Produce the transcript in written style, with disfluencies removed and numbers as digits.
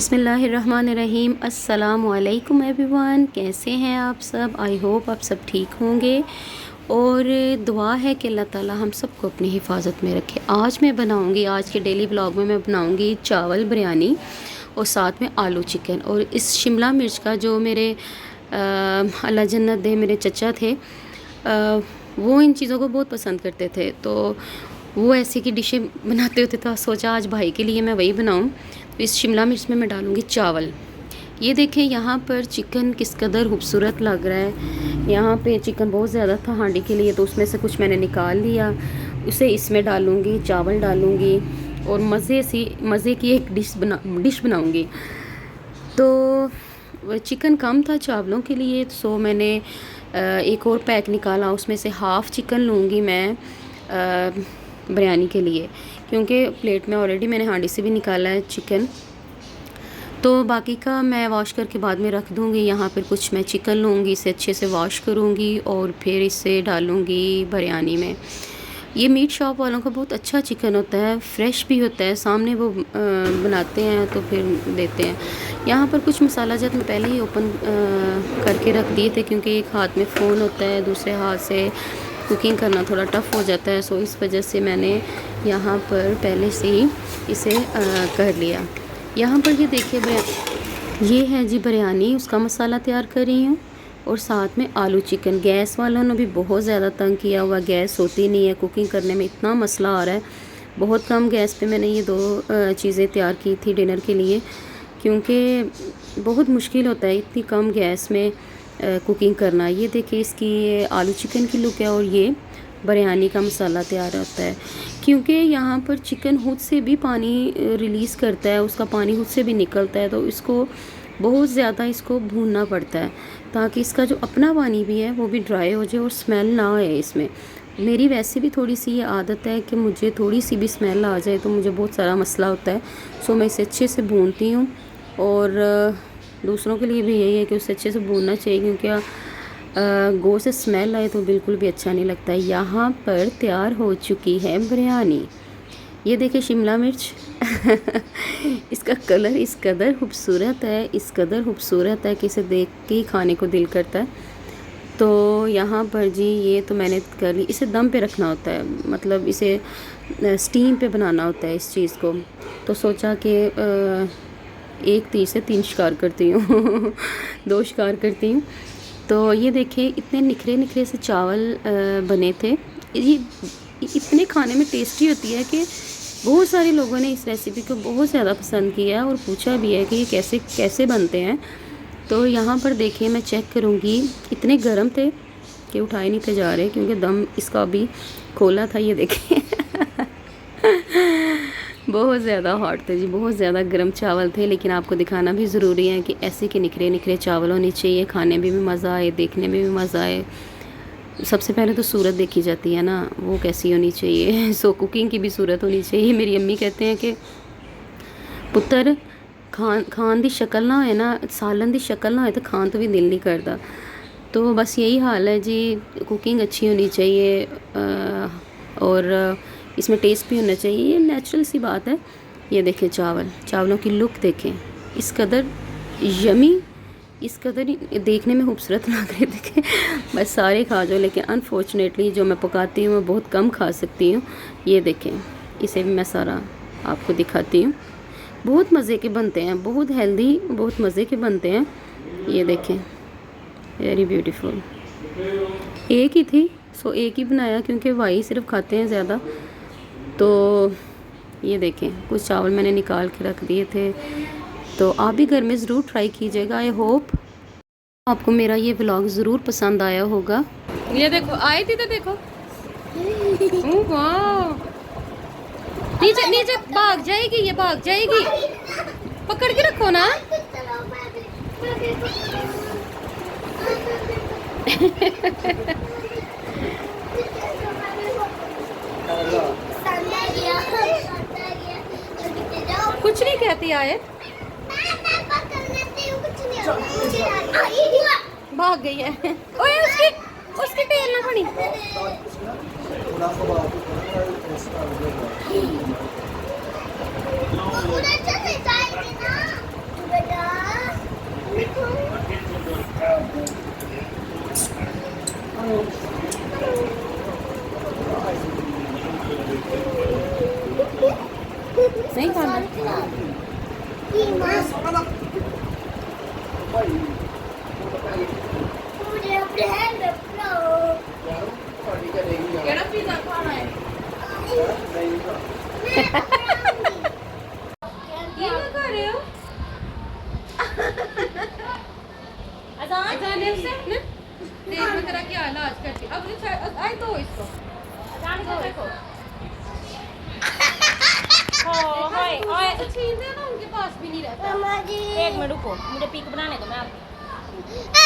बिस्मिल्लाहिर्रहमानिर्रहीम। अस्सलामुअलैकुम एवरीवन, कैसे हैं आप सब? आई होप आप सब ठीक होंगे और दुआ है कि अल्लाह ताला हम सबको अपनी हिफाजत में रखे। आज मैं बनाऊंगी, आज के डेली व्लॉग में मैं बनाऊंगी चावल बिरयानी और साथ में आलू चिकन। और इस शिमला मिर्च का जो मेरे अल्लाह जन्नत दे मेरे चचा थे, वो इन चीज़ों को बहुत पसंद करते थे, तो वो ऐसी की डिशें बनाते होते, तो सोचा आज भाई के लिए मैं वही बनाऊं। तो इस शिमला मिर्च में मैं डालूँगी चावल। ये देखें यहाँ पर चिकन किस कदर खूबसूरत लग रहा है। यहाँ पे चिकन बहुत ज़्यादा था हांडी के लिए, तो उसमें से कुछ मैंने निकाल लिया, उसे इसमें डालूँगी, चावल डालूँगी और मज़े की एक डिश बनाऊँगी। तो चिकन कम था चावलों के लिए, सो मैंने एक और पैक निकाला, उसमें से हाफ़ चिकन लूँगी मैं बिरयानी के लिए, क्योंकि प्लेट में ऑलरेडी मैंने हांडी से भी निकाला है चिकन, तो बाकी का मैं वॉश करके बाद में रख दूँगी। यहाँ पर कुछ मैं चिकन लूँगी, इसे अच्छे से वॉश करूँगी और फिर इसे डालूँगी बिरयानी में। ये मीट शॉप वालों का बहुत अच्छा चिकन होता है, फ्रेश भी होता है, सामने वो बनाते हैं तो फिर देते हैं। यहाँ पर कुछ मसाला जात मैं पहले ही ओपन करके रख दिए थे, क्योंकि एक हाथ में फ़ोन होता है, दूसरे हाथ से कुकिंग करना थोड़ा टफ़ हो जाता है, सो इस वजह से मैंने यहाँ पर पहले से ही इसे कर लिया। यहाँ पर ये देखिए, ये है जी बिरयानी, उसका मसाला तैयार कर रही हूँ और साथ में आलू चिकन। गैस वालों ने भी बहुत ज़्यादा तंग किया हुआ, गैस होती नहीं है, कुकिंग करने में इतना मसला आ रहा है। बहुत कम गैस पे मैंने ये दो चीज़ें तैयार की थी डिनर के लिए, क्योंकि बहुत मुश्किल होता है इतनी कम गैस में कुकिंग करना। ये देखिए, इसकी ये आलू चिकन की लुक है और ये बिरयानी का मसाला तैयार होता है, क्योंकि यहाँ पर चिकन खुद से भी पानी रिलीज़ करता है, उसका पानी खुद से भी निकलता है, तो इसको बहुत ज़्यादा इसको भूनना पड़ता है ताकि इसका जो अपना पानी भी है वो भी ड्राई हो जाए और स्मेल ना आए इसमें। मेरी वैसे भी थोड़ी सी ये आदत है कि मुझे थोड़ी सी भी स्मेल आ जाए तो मुझे बहुत सारा मसला होता है, सो मैं इसे अच्छे से भूनती हूँ। और दूसरों के लिए भी यही है कि उसे अच्छे से भूनना चाहिए, क्योंकि गोश्त से स्मेल आए तो बिल्कुल भी अच्छा नहीं लगता है। यहाँ पर तैयार हो चुकी है बिरयानी। ये देखिए शिमला मिर्च इसका कलर इस कदर खूबसूरत है, इस कदर खूबसूरत है कि इसे देख के ही खाने को दिल करता है। तो यहाँ पर जी ये तो मैंने कर ली। इसे दम पे रखना होता है, मतलब इसे स्टीम पे बनाना होता है इस चीज़ को। तो सोचा कि एक तीर से तीन शिकार करती हूँ दो शिकार करती हूँ। तो ये देखिए, इतने निखरे निखरे से चावल बने थे। ये इतने खाने में टेस्टी होती है कि बहुत सारे लोगों ने इस रेसिपी को बहुत ज़्यादा पसंद किया है और पूछा भी है कि ये कैसे कैसे बनते हैं। तो यहाँ पर देखिए, मैं चेक करूँगी, इतने गर्म थे कि उठाए नहीं थे जा रहे, क्योंकि दम इसका भी खोला था। ये देखिए बहुत ज़्यादा हॉट थे जी, बहुत ज़्यादा गर्म चावल थे, लेकिन आपको दिखाना भी ज़रूरी है कि ऐसे के निखरे निखरे चावल होने चाहिए, खाने में भी मज़ा आए, देखने में भी मज़ा आए। सबसे पहले तो सूरत देखी जाती है ना, वो कैसी होनी चाहिए। सो कुकिंग की भी सूरत होनी चाहिए। मेरी अम्मी कहते हैं कि पुत्र खान दी शक्ल ना होए ना, सालन दी शक्ल ना होए तो खान तो भी दिल नहीं करता। तो बस यही हाल है जी, कुकिंग अच्छी होनी चाहिए और इसमें टेस्ट भी होना चाहिए, ये नेचुरल सी बात है। ये देखें चावलों की लुक देखें, इस कदर यमी, इस कदर देखने में खूबसूरत लग रहे। देखें, बस सारे खा जाओ, लेकिन अनफॉर्चुनेटली जो मैं पकाती हूँ मैं बहुत कम खा सकती हूँ। ये देखें, इसे भी मैं सारा आपको दिखाती हूँ। बहुत मज़े के बनते हैं, बहुत हेल्दी, बहुत मज़े के बनते हैं। ये देखें, वेरी ब्यूटीफुल। एक ही थी, सो एक ही बनाया, क्योंकि भाई सिर्फ खाते हैं ज़्यादा। तो ये देखें, कुछ चावल मैंने निकाल के रख दिए थे, तो आप भी घर में ज़रूर ट्राई कीजिएगा। आई होप आपको मेरा ये व्लॉग ज़रूर पसंद आया होगा। ये देखो, आई थी तो देखो, वाह, नीचे नीचे भाग जाएगी, ये भाग जाएगी, पकड़ के रखो ना। कुछ नहीं कहती आए, भाग गई है। ओए उसकी टेल ना बनी। नहीं खाना केड़ा पिज़्ज़ा खाना है ये क्या कर रहे हो अजान है उसे देख मैं तेरा क्या इलाज करती अब आई तो इसको अजान को देखो ओए ओए छीन देना उनके पास भी नहीं रहता मामा जी एक मिनट रुको मुझे पिक बनाने दो मैं आप